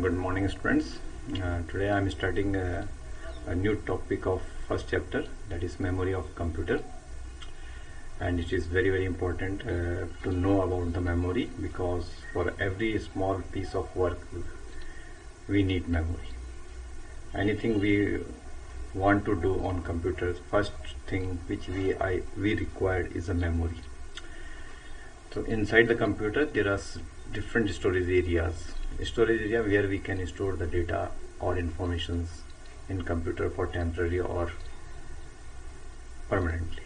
Good morning, students. Today I am starting a new topic of first chapter, that is memory of computer, and it is very important to know about the memory, because for every small piece of work we need memory. Anything we want to do on computers, first thing which we require is a memory. So inside the computer there are different storage areas. Storage area where we can store the data or informations in computer for temporary or permanently.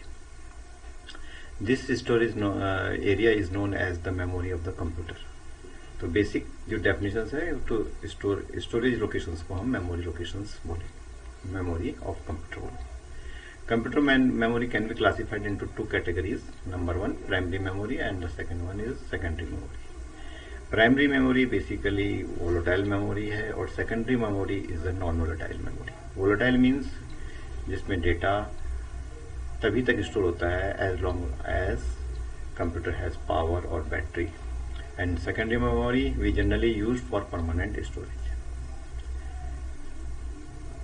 This storage area is known as the memory of the computer. तो basic जो definition है तो storage locations को हम memory locations बोलेंगे, memory of computer बोलेंगे. Computer memory can be classified into two categories. Number one, primary memory, and the second one is secondary memory. Primary memory basically volatile memory है और secondary memory is the non-volatile memory. Volatile means जिसमें data तभी तक store होता है as long as computer has power or battery. And secondary memory we generally use for permanent storage.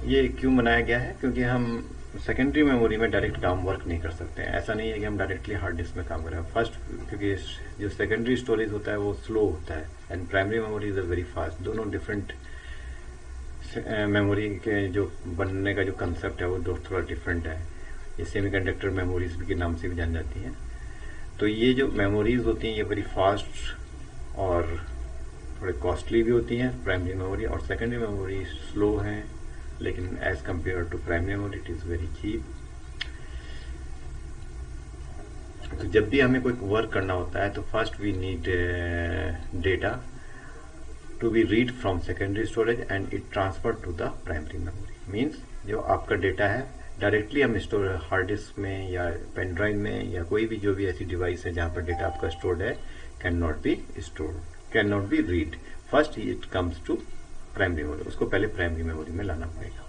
ये क्यों बनाया गया है? क्योंकि हम सेकेंडरी मेमोरी में डायरेक्ट काम वर्क नहीं कर सकते हैं. ऐसा नहीं है कि हम डायरेक्टली हार्ड डिस्क में काम करें. फर्स्ट, क्योंकि जो सेकेंडरी स्टोरेज होता है वो स्लो होता है and primary memory is a very fast. दोनों डिफरेंट मेमोरी के जो बनने का जो कंसेप्ट है वो थोड़ा डिफरेंट है. ये सेमीकंडक्टर मेमोरीज के नाम से भी जान जाती हैं. तो ये जो मेमोरीज होती हैं ये वेरी फास्ट और थोड़े कॉस्टली भी होती हैं, प्राइमरी मेमोरी. और सेकेंडरी मेमोरी स्लो हैं, लेकिन as compare to primary memory it is very cheap. तो जब भी हमें कोई वर्क करना होता है तो first we need data to be read from secondary storage and it transfer to the primary memory. Means जो आपका डेटा है डायरेक्टली हम स्टोर हार्ड डिस्क में या पेन ड्राइव में या कोई भी जो भी ऐसी डिवाइस है जहां पर डेटा आपका स्टोर्ड है can not be stored, can not be read. First it comes to primary memory, उसको पहले प्राइमरी मेमोरी में लाना पड़ेगा.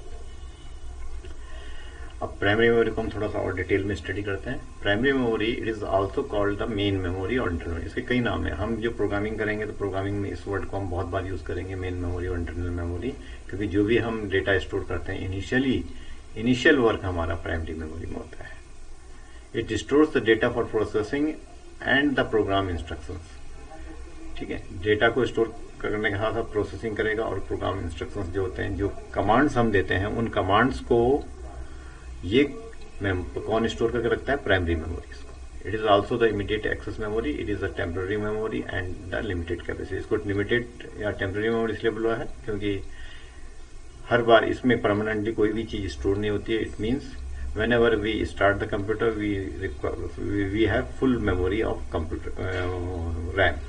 अब प्राइमरी मेमोरी को हम थोड़ा सा और डिटेल में स्टडी करते हैं. Primary memory it is also called the main memory और इंटरनल. इसके कई नाम है. हम जो प्रोग्रामिंग करेंगे तो प्रोग्रामिंग में इस वर्ड को हम बहुत बार यूज करेंगे, मेन मेमोरी और इंटरनल मेमोरी, क्योंकि जो भी हम डेटा स्टोर करते हैं इनिशियल वर्क हमारा प्राइमरी मेमोरी में होता है. It stores the data for processing and the program instructions. ठीक है, डेटा को स्टोर करने के साथ प्रोसेसिंग करेगा और प्रोग्राम इंस्ट्रक्शंस जो होते हैं, जो कमांड्स हम देते हैं, उन कमांड्स को ये कौन स्टोर करके रखता है? Primary memory. It is also the immediate access memory, it is a temporary memory and the limited capacity. इसको लिमिटेड या टेम्पररी मेमोरी इसलिए बोला है क्योंकि हर बार इसमें परमानेंटली कोई भी चीज स्टोर नहीं होती है. It means whenever we start the computer we have full memory of computer RAM.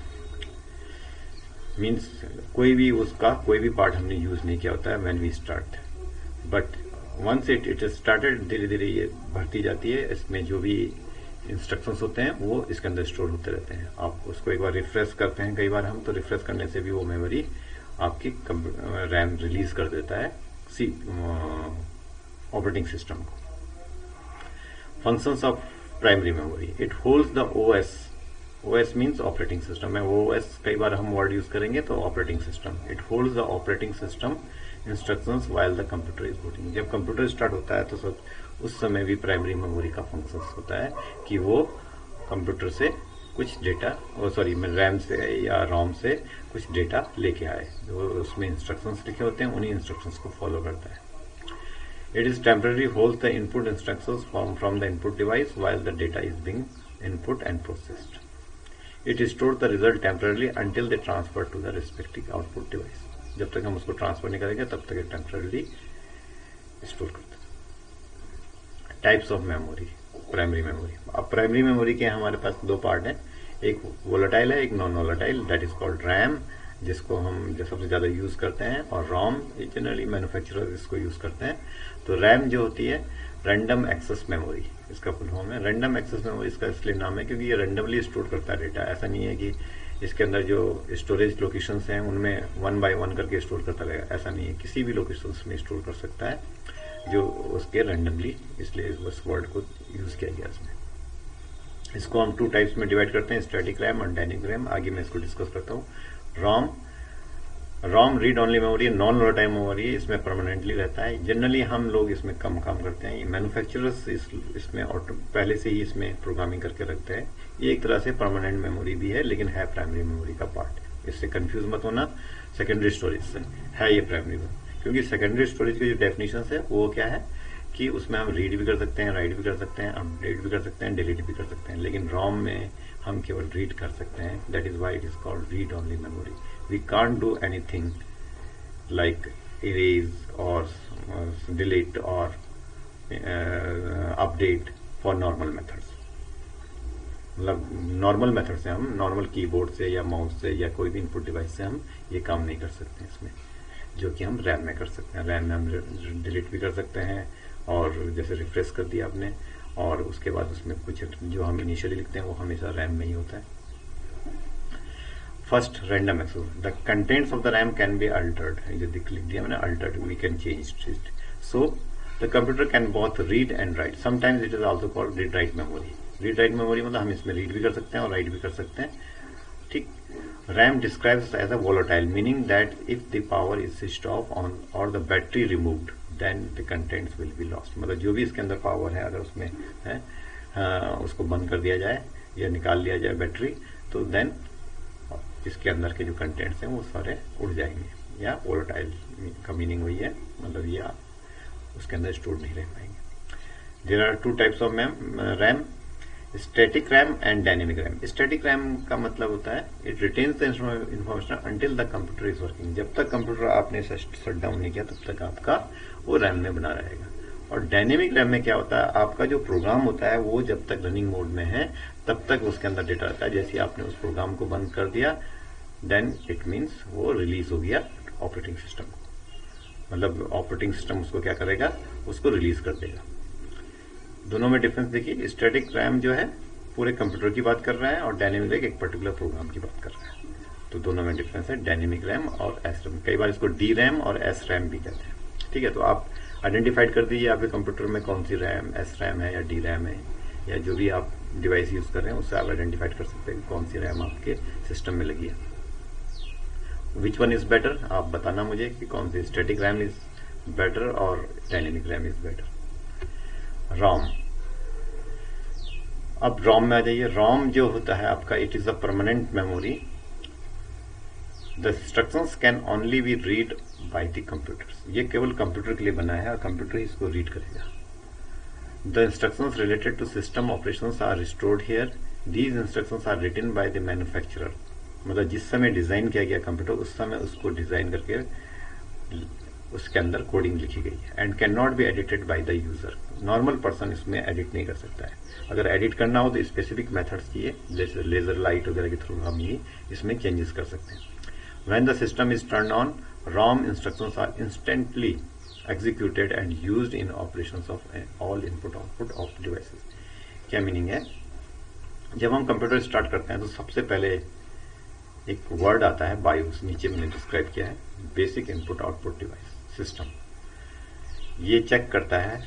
Means कोई भी उसका कोई भी पार्ट हमने यूज नहीं किया होता है when we start. But once it started, धीरे धीरे ये बढ़ती जाती है. इसमें जो भी इंस्ट्रक्शंस होते हैं वो इसके अंदर स्टोर होते रहते हैं. आप उसको एक बार रिफ्रेश करते हैं कई बार हम, तो रिफ्रेश करने से भी वो मेमोरी आपकी रैम रिलीज कर देता है ऑपरेटिंग सिस्टम को. Functions of primary memory, it holds the OS. OS means operating system है. OS कई बार हम वर्ड यूज करेंगे तो operating system. It holds the operating system instructions while the computer is booting. जब कंप्यूटर स्टार्ट होता है तो सब उस समय भी प्राइमरी मेमोरी का फंक्शन होता है कि वो कंप्यूटर से कुछ डेटा, रैम से या रोम से कुछ डेटा लेके आए. जो उसमें इंस्ट्रक्शंस लिखे होते हैं उन्हीं इंस्ट्रक्शंस को फॉलो करता है. It is temporarily holds the input instructions from the input device while the data is being input and processed. It stores the result temporarily until they transfer to the respective output device. जब तक हम उसको transfer नहीं करेंगे तब तक ये temporary store करता है. Types of memory, primary memory. अब प्राइमरी मेमोरी के हमारे पास दो पार्ट हैं. एक वोलेटाइल है, एक non volatile. That is called RAM, जिसको हम सबसे ज्यादा यूज करते हैं, और रोम जनरली मैन्युफैक्चरर इसको यूज करते हैं. तो रैम जो होती है रैंडम एक्सेस मेमोरी, इसका फुल फॉर्म है. रैंडम एक्सेस मेमोरी इसका इसलिए नाम है क्योंकि ये रैंडमली स्टोर करता है डेटा. ऐसा नहीं है कि इसके अंदर जो स्टोरेज लोकेशंस हैं उनमें 1 by 1 करके स्टोर करता रहेगा. ऐसा नहीं है, किसी भी लोकेशंस में स्टोर कर सकता है जो उसके रैंडमली, इसलिए उस वर्ड को यूज किया गया इसमें. इसको हम टू टाइप्स में डिवाइड करते हैं, स्टैटिक रैम और डायनेमिक रैम. आगे मैं इसको डिस्कस करता हूँ. ROM ROM read only memory, non volatile memory, इसमें परमानेंटली रहता है। जनरली हम लोग इसमें कम काम करते हैं, मैन्युफैक्चरर्स इसमें पहले से ही इसमें प्रोग्रामिंग करके रखते हैं। ये एक तरह से परमानेंट मेमोरी भी है, लेकिन है प्राइमरी मेमोरी का पार्ट। इससे कंफ्यूज मत होना सेकेंडरी स्टोरेज से, है ये प्राइमरी में। क्योंकि सेकेंडरी स्टोरेज की जो डेफिनेशन है वो क्या है कि उसमें हम रीड भी कर सकते हैं, राइट भी कर सकते हैं, अपडेट भी कर सकते हैं, डिलीट भी कर सकते हैं। लेकिन रॉम में हम केवल रीड कर सकते हैं। That is why it is called read only memory. We can't do anything like erase or delete or update for normal methods। मतलब नॉर्मल मेथड से, हम नॉर्मल कीबोर्ड से या माउस से या कोई भी इनपुट डिवाइस से हम ये काम नहीं कर सकते हैं इसमें, जो कि हम रैम में कर सकते हैं। रैम में हम डिलीट भी कर सकते हैं, और जैसे रिफ्रेश कर दिया आपने, और उसके बाद उसमें कुछ जो हम इनिशियली लिखते हैं वो हमेशा रैम में ही होता है। First random access, the contents of the RAM can be altered. जो लिख दिया मैंने altered, we can change it. So the computer can both read and write, sometimes it is also called read write memory. Read write memory मतलब हम इसमें read भी कर सकते हैं और राइट भी कर सकते हैं, ठीक। RAM describes as a volatile, meaning that if the power is switched off on और the battery removed then the contents will be lost. मतलब जो भी इसके अंदर पावर है, अगर उसमें है उसको बंद कर दिया जाए या निकाल लिया जाए बैटरी, तो देन इसके अंदर के जो कंटेंट्स हैं वो सारे उड़ जाएंगे। या वोलेटाइल का मीनिंग वही है, मतलब या उसके अंदर स्टोर नहीं रह पाएंगे। There are two types of RAM, static RAM and dynamic RAM. Static RAM का मतलब होता है it retains the information until the computer is working. जब तक कंप्यूटर आपने शट डाउन नहीं किया तब तक आपका वो रैम में बना रहेगा। और डायनेमिक रैम में क्या होता है, आपका जो प्रोग्राम होता है वो जब तक रनिंग मोड में है तब तक उसके अंदर डेटा रहता है। जैसे आपने उस प्रोग्राम को बंद कर दिया, देन इट मीन्स वो रिलीज हो गया ऑपरेटिंग सिस्टम को। मतलब ऑपरेटिंग सिस्टम उसको क्या करेगा, उसको रिलीज कर देगा। दोनों में डिफरेंस देखिए, स्टैटिक रैम जो है पूरे कंप्यूटर की बात कर रहा है, और डायनेमिक रैम एक पर्टिकुलर प्रोग्राम की बात कर रहा है। तो दोनों में डिफरेंस है, डायनेमिक रैम और एस रैम। कई बार इसको डी रैम और एस रैम भी कहते हैं, ठीक है। तो आप आइडेंटिफाइड कर दीजिए आपके कंप्यूटर में कौन सी रैम, एस रैम है या डी रैम है, या जो भी आप डिवाइस यूज कर रहे हैं उससे आप आइडेंटिफाइड कर सकते हैं कौन सी रैम आपके सिस्टम में लगी है। विच वन इज बेटर, आप बताना मुझे कि कौन सी स्टैटिक रैम इज बेटर और dynamic RAM is better. ROM, अब रॉम में आ जाइए। रॉम जो होता है आपका, it is a permanent memory. The instructions can only be read by the computers. ये केवल कंप्यूटर के लिए बना है और कंप्यूटर ही इसको रीड करेगा। The instructions related to system operations are stored here. These instructions are written by the manufacturer. मतलब जिस समय डिजाइन किया गया कंप्यूटर, उस समय उसको डिजाइन करके उसके अंदर कोडिंग लिखी गई है। And can not B edited by the user. Normal person इसमें एडिट नहीं कर सकता है। अगर एडिट करना हो तो स्पेसिफिक मेथड्स चाहिए, जैसे लेजर लाइट वगैरह के थ्रू हम ये इसमें चेंजेस कर सकते हैं। When the system is turn on, ROM instructions are instantly executed and used in operations of all input output of devices। क्या मीनिंग है, जब हम कंप्यूटर स्टार्ट करते हैं तो सबसे पहले एक वर्ड आता है बायोस, नीचे मैंने डिस्क्राइब किया है, basic input output device system. ये चेक करता है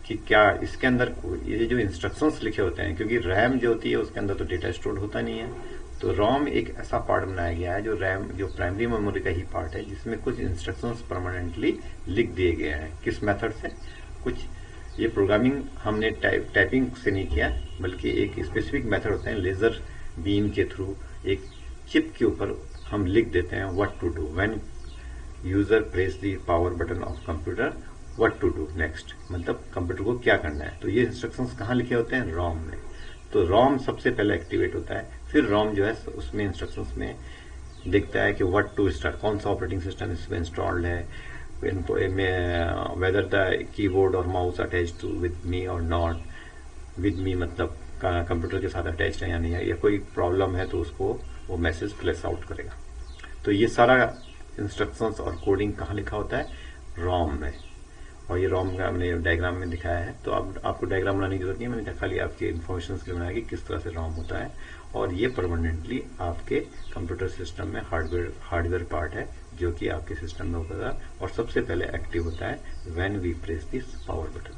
कि क्या इसके अंदर ये जो इंस्ट्रक्शंस लिखे होते हैं, क्योंकि रैम जो होती है उसके अंदर तो डेटा स्टोर होता नहीं है, तो ROM एक ऐसा पार्ट बनाया गया है जो रैम, जो प्राइमरी मेमोरी का ही पार्ट है, जिसमें कुछ इंस्ट्रक्शंस परमानेंटली लिख दिए गए हैं। किस मेथड से, कुछ ये प्रोग्रामिंग हमने टाइपिंग से नहीं किया, बल्कि एक स्पेसिफिक मेथड होते हैं, लेजर बीम के थ्रू एक चिप के ऊपर हम लिख देते हैं what to do when user press the power button of computer, what to do next, मतलब कंप्यूटर को क्या करना है। तो ये इंस्ट्रक्शंस कहाँ लिखे होते हैं, ROM में। तो ROM सबसे पहले एक्टिवेट होता है, फिर ROM जो है उसमें इंस्ट्रक्शंस में देखता है कि व्हाट टू स्टार्ट, कौन सा ऑपरेटिंग सिस्टम इसमें इंस्टॉल्ड है, वेदर द कीबोर्ड और mouse attach to with me और नॉट। विद मी मतलब कंप्यूटर के साथ अटैच है या नहीं है, या कोई प्रॉब्लम है तो उसको वो मैसेज फ्लैश आउट करेगा। तो ये सारा इंस्ट्रक्शंस और कोडिंग कहाँ लिखा होता है, ROM में। और ये ROM का हमने डायग्राम में दिखाया है, तो अब आपको डायग्राम बनाने की जरूरत नहीं है, मैंने खाली आपके इन्फॉर्मेशन के लिए बनाया कि किस तरह से ROM होता है। और ये परमानेंटली आपके कंप्यूटर सिस्टम में हार्डवेयर पार्ट है, जो कि आपके सिस्टम में होता है और सबसे पहले एक्टिव होता है when we press this power button.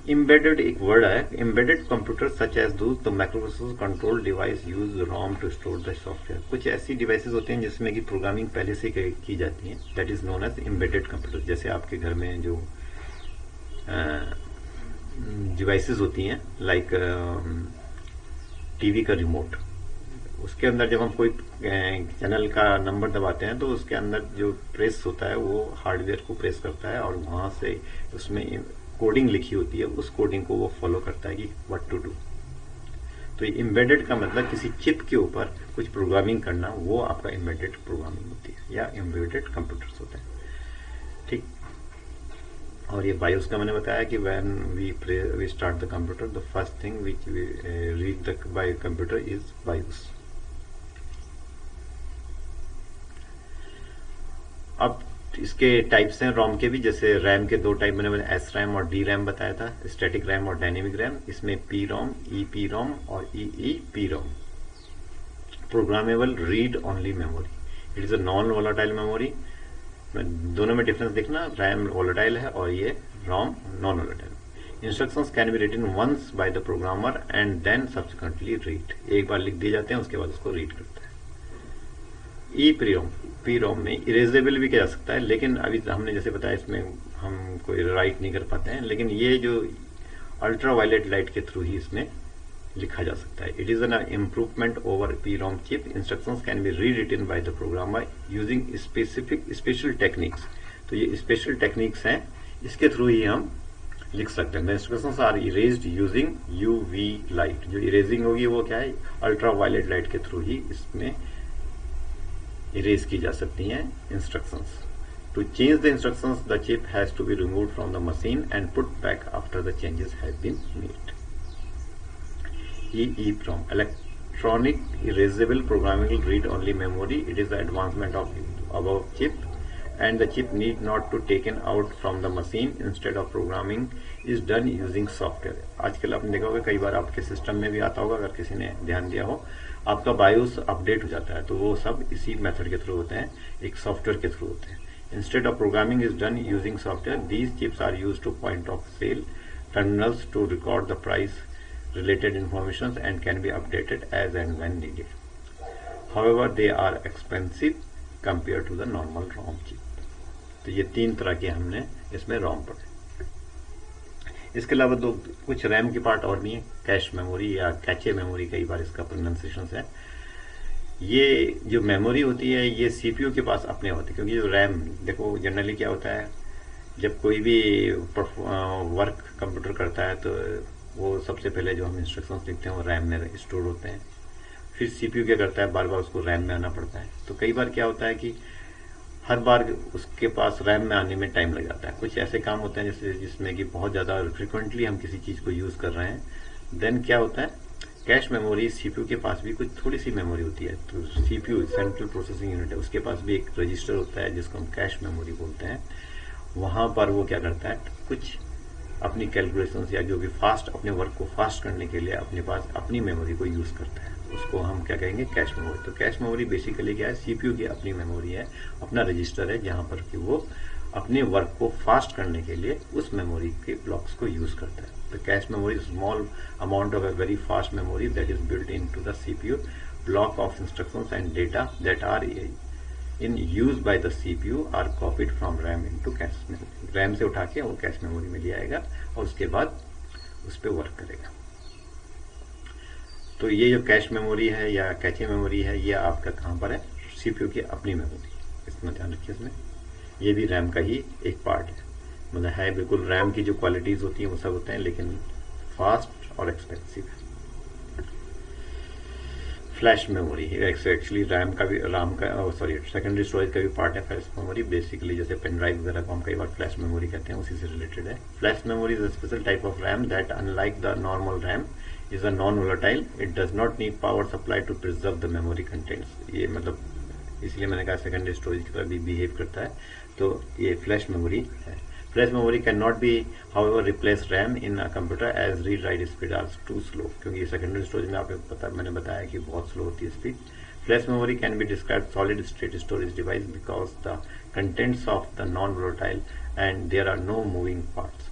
Embedded एक वर्ड है, embedded computer such as do the microprocessor control device use ROM to store the software. कुछ ऐसी डिवाइसेस होते हैं जिसमें कि प्रोग्रामिंग पहले से की जाती है, that is known as embedded computer. जैसे आपके घर में जो डिवाइसेस होती हैं लाइक टीवी का रिमोट, उसके अंदर जब हम कोई चैनल का नंबर दबाते हैं तो उसके अंदर जो प्रेस होता है वो हार्डवेयर को प्रेस करता है और वहां से उसमें कोडिंग लिखी होती है, उस कोडिंग को वो फॉलो करता है कि व्हाट टू डू। तो एम्बेडेड का मतलब किसी चिप के ऊपर कुछ प्रोग्रामिंग करना, वो आपका एम्बेडेड प्रोग्रामिंग होती है या एम्बेडेड कंप्यूटर्स होते हैं। ठीक। और ये बायोस का मैंने बताया कि when we start the computer the first thing which we read the by computer is BIOS. अब इसके टाइप्स हैं रॉम के भी, जैसे रैम के दो टाइप मैंने एस रैम और डी रैम बताया था, स्टैटिक रैम और डायनेमिक रैम। इसमें P ROM, E P ROM और E P ROM. Programmable read only memory, it is a non volatile memory. दोनों में डिफरेंस देखना, रैम वोलाटाइल है और ये ROM non volatile. Instructions can be written once by the programmer and then subsequently read, एक बार लिख दिए जाते हैं उसके बाद उसको रीड करता है। ई पी रोम में इरेजेबल भी किया जा सकता है, लेकिन अभी हमने जैसे बताया इसमें हम कोई राइट नहीं कर पाते हैं, लेकिन ये जो अल्ट्रा वायलेट लाइट के थ्रू ही इसमें लिखा जा सकता है। It is an improvement over P ROM chip. Instructions can be rewritten by the programmer using special techniques. तो ये स्पेशल टेक्निक्स हैं, इसके थ्रू ही हम लिख सकते हैं। Instructions are erased using UV light. जो इरेजिंग होगी वो क्या है, अल्ट्रा वायलेट लाइट के थ्रू ही इसमें इरेज की जा सकती हैं instructions. To change the instructions the chip has to be removed from the machine and put back after the changes have been made. EEPROM, electronic erasable programmable read only memory. It is the advancement of above chip and the chip need not to taken out from the machine. Instead of programming is done using software. आजकल आपने देखा होगा, कई बार आपके system में भी आता होगा, अगर किसी ने ध्यान दिया हो, आपका बायोस अपडेट हो जाता है, तो वो सब इसी मेथड के थ्रू होते हैं, एक सॉफ्टवेयर के थ्रू होते हैं। Instead of programming is done using software. These chips are used to point of sale terminals to record the price related information and can be updated as and when needed. However, they are expensive compared to the normal ROM chip. तो ये तीन तरह के हमने इसमें ROM पढ़े। इसके अलावा दो कुछ रैम के पार्ट और भी हैं, कैश मेमोरी या कैचे मेमोरी, कई बार इसका प्रोनाउंसिएशन है। ये जो मेमोरी होती है ये सीपीयू के पास अपने होती है, क्योंकि जो रैम, देखो जनरली क्या होता है, जब कोई भी वर्क कंप्यूटर करता है तो वो सबसे पहले जो हम इंस्ट्रक्शंस लिखते हैं वो रैम में स्टोर होते हैं। फिर सीपीयू क्या करता है, बार बार उसको रैम में आना पड़ता है। तो कई बार क्या होता है कि हर बार उसके पास रैम में आने में टाइम लग जाता है। कुछ ऐसे काम होते हैं जैसे जिसमें कि बहुत ज़्यादा फ्रिक्वेंटली हम किसी चीज़ को यूज़ कर रहे हैं, देन क्या होता है, कैश मेमोरी, सीपीयू के पास भी कुछ थोड़ी सी मेमोरी होती है। तो सीपीयू सेंट्रल प्रोसेसिंग यूनिट है, उसके पास भी एक रजिस्टर होता है जिसको हम कैश मेमोरी बोलते हैं। वहाँ पर वो क्या करता है, कुछ अपनी कैलकुलेशंस या जो भी फास्ट अपने वर्क को फास्ट करने के लिए अपने पास अपनी मेमोरी को यूज करता है, उसको हम क्या कहेंगे, कैश मेमोरी। तो कैश मेमोरी बेसिकली क्या है, सीपीयू की अपनी मेमोरी है, अपना रजिस्टर है, जहां पर कि वो अपने वर्क को फास्ट करने के लिए उस मेमोरी के ब्लॉक्स को यूज करता है। तो cache memory small amount of a very fast memory that is built in to the CPU block of instructions and data that are in use by the CPU are copied from RAM into cache memory. RAM से उठा के वो cache memory में ले आएगा और उसके बाद उस पर वर्क करेगा। तो ये जो कैश मेमोरी है या कैचे मेमोरी है, ये आपका कहाँ पर है, सीपीयू की अपनी मेमोरी, इसमें ध्यान रखिए। इसमें ये भी रैम का ही एक पार्ट है, मतलब है बिल्कुल रैम की जो क्वालिटीज होती हैं वो सब होते हैं, लेकिन फास्ट और एक्सपेंसिव है। फ्लैश मेमोरी एक्चुअली रैम का भी, सेकेंडरी स्टोरेज का भी पार्ट है फ्लैश मेमोरी। बेसिकली जैसे पेन ड्राइव वगैरह को हम कई बार फ्लैश मेमोरी कहते हैं, उसी से रिलेटेड है। Flash memory is a special type of RAM that unlike the normal RAM is a non volatile, it does not need power supply to preserve the memory contents. ये मतलब इसलिए मैंने कहा सेकेंडरी स्टोरेज की तरह भी behave करता है, तो ये फ्लैश मेमोरी है। Flash memory can not be however replace RAM in a computer as read write speed are too slow, क्योंकि सेकेंडरी स्टोरेज में आपको मैंने बताया कि बहुत स्लो होती है speed. Flash memory can be describe solid state storage device because the contents of the non volatile and there are no moving parts.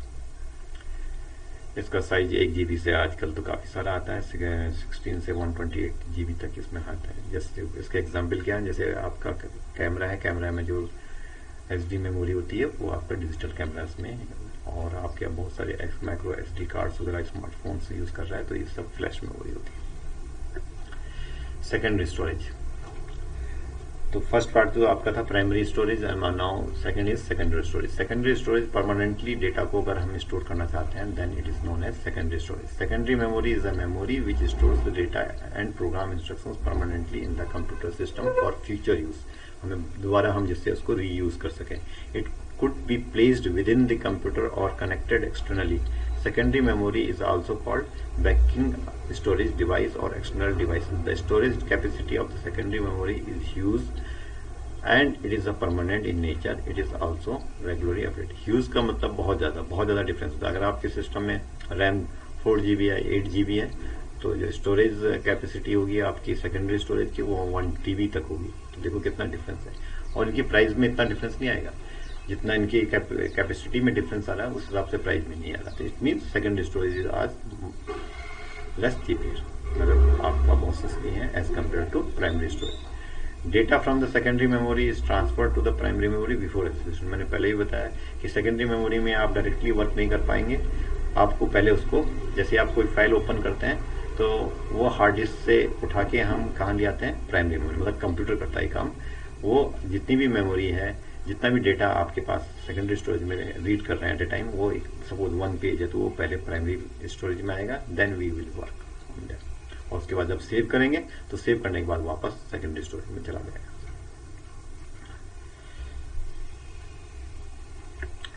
इसका साइज 1 GB से आजकल तो काफ़ी सारा आता है, 16 से 128 GB तक इसमें आता है। जैसे इसके एग्जांपल क्या है, जैसे आपका कैमरा है, कैमरा में जो SD मेमोरी होती है वो आपका डिजिटल कैमरास में, और आपके बहुत सारे माइक्रो SD कार्ड्स वगैरह स्मार्टफोन से यूज़ कर रहा है तो ये सब फ्लैश मेमोरी होती है। सेकेंडरी स्टोरेज, तो फर्स्ट पार्ट तो आपका था primary storage, and now second is secondary storage. Secondary storage permanently data को अगर हम स्टोर करना चाहते हैं then it is known as secondary storage. Secondary memory is a memory which stores the data and program instructions permanently in the computer system for future use, हमें दोबारा हम जिससे उसको रीयूज कर सकें। It could be placed within the computer or connected externally. Secondary memory is also called backing storage device or external devices. The storage capacity of the secondary memory is huge and it is a permanent in nature. It is also regularly updated. Huge का मतलब बहुत ज़्यादा difference होता है। अगर आपके system में RAM 4 GB है, 8 GB है, तो जो स्टोरेज कैपेसिटी होगी आपकी सेकेंडरी स्टोरेज की वो 1 TB तक होगी। तो देखो कितना डिफरेंस है, और इनकी प्राइस में इतना डिफरेंस नहीं आएगा जितना इनकी कैपेसिटी में डिफरेंस आ रहा है, उस हिसाब से प्राइस में नहीं आ रहा। तो it means secondary storage is आज लेस चीपर, मतलब आपका बहुत सस्ती है as compare to primary storage. Data from the secondary memory is transfer to the primary memory before execution. मैंने पहले ही बताया कि सेकेंडरी मेमोरी में आप डायरेक्टली वर्क नहीं कर पाएंगे, आपको पहले उसको, जैसे आप कोई फाइल ओपन करते हैं तो वो हार्ड डिस्क से उठा के हम कहाँ ले आते हैं, प्राइमरी मेमोरी, मतलब कंप्यूटर करता है काम। वो जितनी भी मेमोरी है, जितना भी डेटा आपके पास सेकेंडरी स्टोरेज में रीड कर रहे हैं एट ए टाइम, वो सपोज 1 पेज है तो वो पहले प्राइमरी स्टोरेज में आएगा, then we will work on that. और उसके बाद जब सेव करेंगे तो सेव करने के बाद वापस सेकेंडरी स्टोरेज में चला जाएगा।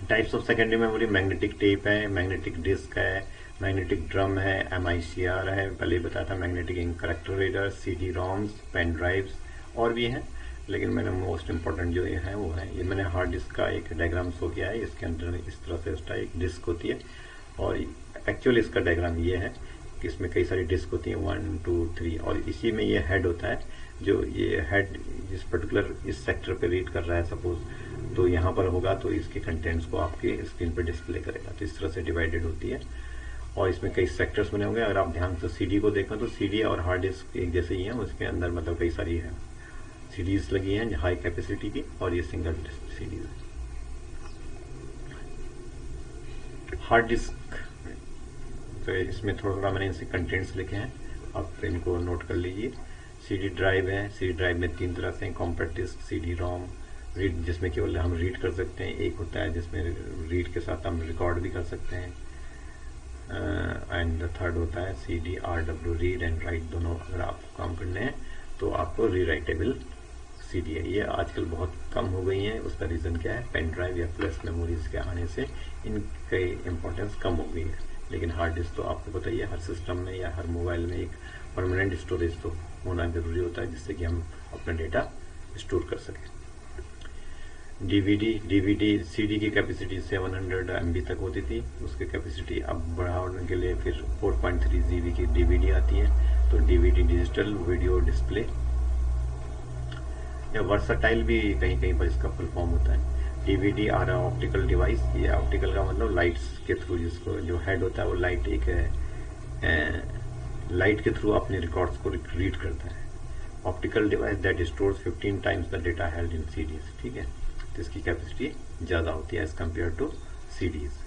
Types of secondary memory, magnetic tape है, मैग्नेटिक डिस्क है, मैग्नेटिक ड्रम है, MICR है, पहले ही बताया था, magnetic ink character reader, CD-ROMs, pen drives और भी हैं, लेकिन मैंने मोस्ट इंपॉर्टेंट जो ये है वो है, ये मैंने हार्ड डिस्क का एक डायग्राम शो किया है। इसके अंदर इस तरह से उसका एक डिस्क होती है, और एक्चुअली इसका डायग्राम ये है कि इसमें कई सारी डिस्क होती हैं, 1 2 3, और इसी में ये हेड होता है, जो ये हेड जिस पर्टिकुलर इस सेक्टर पे रीड कर रहा है सपोज, तो यहाँ पर होगा तो इसके कंटेंट्स को आपके स्क्रीन पे डिस्प्ले करेगा। तो इस तरह से डिवाइडेड होती है, और इसमें कई सेक्टर्स बने होंगे। अगर आप ध्यान से CD को देखें तो CD और हार्ड डिस्क एक जैसे ही है, उसके अंदर मतलब कई सारी है सीडीज लगी हैं हाई कैपेसिटी की, और ये सिंगल सीडीज है। हार्ड डिस्क, तो इसमें थोड़ा मैंने इनसे कंटेंट्स लिखे हैं, आप इनको नोट कर लीजिए। CD ड्राइव है, CD ड्राइव में 3 तरह से, कॉम्पैक्ट डिस्क, CD-ROM, रीड जिसमें केवल हम रीड कर सकते हैं, एक होता है जिसमें रीड के साथ हम रिकॉर्ड भी कर सकते हैं, एंड द थर्ड होता है CD-RW, रीड एंड राइट, दोनों अगर आपको काम करने हैं तो आपको रीराइटेबल CD है। ये आजकल बहुत कम हो गई हैं, उसका रीज़न क्या है, पेन ड्राइव या फ्लैश मेमोरीज के आने से इनकी इम्पोर्टेंस कम हो गई है। लेकिन हार्ड डिस्क तो आपको पता ही है, हर सिस्टम में या हर मोबाइल में एक परमानेंट स्टोरेज तो होना जरूरी होता है, जिससे कि हम अपना डेटा स्टोर कर सकें। DVD CD की कैपेसिटी 700 MB तक होती थी, उसकी कैपेसिटी अब बढ़ाने के लिए फिर 4.3 GB की DVD आती है। तो DVD डिजिटल वीडियो डिस्प्ले या वर्साटाइल भी कहीं पर इसका फुल फॉर्म होता है। DVD आ रहा ऑप्टिकल डिवाइस, ये ऑप्टिकल का मतलब लाइट्स के थ्रू, जिसको जो हेड होता है वो लाइट एक लाइट के थ्रू अपने रिकॉर्ड्स को रीड करता है। Optical device that stores 15 times the data held in CDs, ठीक है, तो इसकी कैपेसिटी ज़्यादा होती है एज कम्पेयर टू CDs।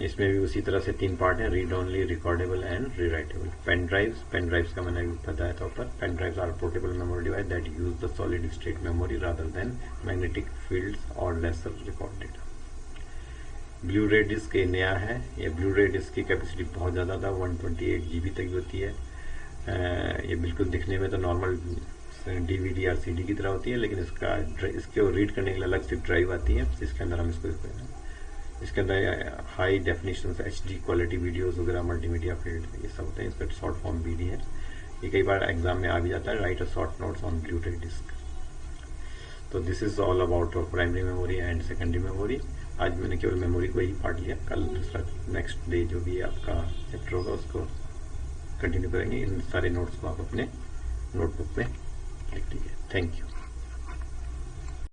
इसमें भी उसी तरह से 3 पार्ट हैं, read only, recordable and rewritable. Pen drives का मैंने बताया था ऊपर। Pen drives are portable memory device that use the solid state memory rather than magnetic fields और laser record data. Blu ray disc ये नया है, ये ब्लू रे डिस्क की कैपेसिटी बहुत ज़्यादा था, 128 GB तक होती है। ये बिल्कुल दिखने में तो नॉर्मल DVD और CD की तरह होती है, लेकिन इसके रीड करने के लिए अलग से ड्राइव आती है, जिसके अंदर हम इसके अंदर high definition HD quality videos वगैरह, मल्टीमीडिया फील्ड, ये सब होते हैं। इसका शॉर्ट फॉर्म BD है। ये कई बार एग्जाम में आ भी जाता है, right a short notes on blue ray disc. तो this is all about primary memory and secondary memory. आज मैंने केवल मेमोरी को ही पार्ट लिया, कल दूसरा नेक्स्ट डे जो भी आपका चैप्टर होगा उसको कंटिन्यू करेंगे। इन सारे नोट्स को आप अपने नोटबुक में लिख लीजिए। Thank you.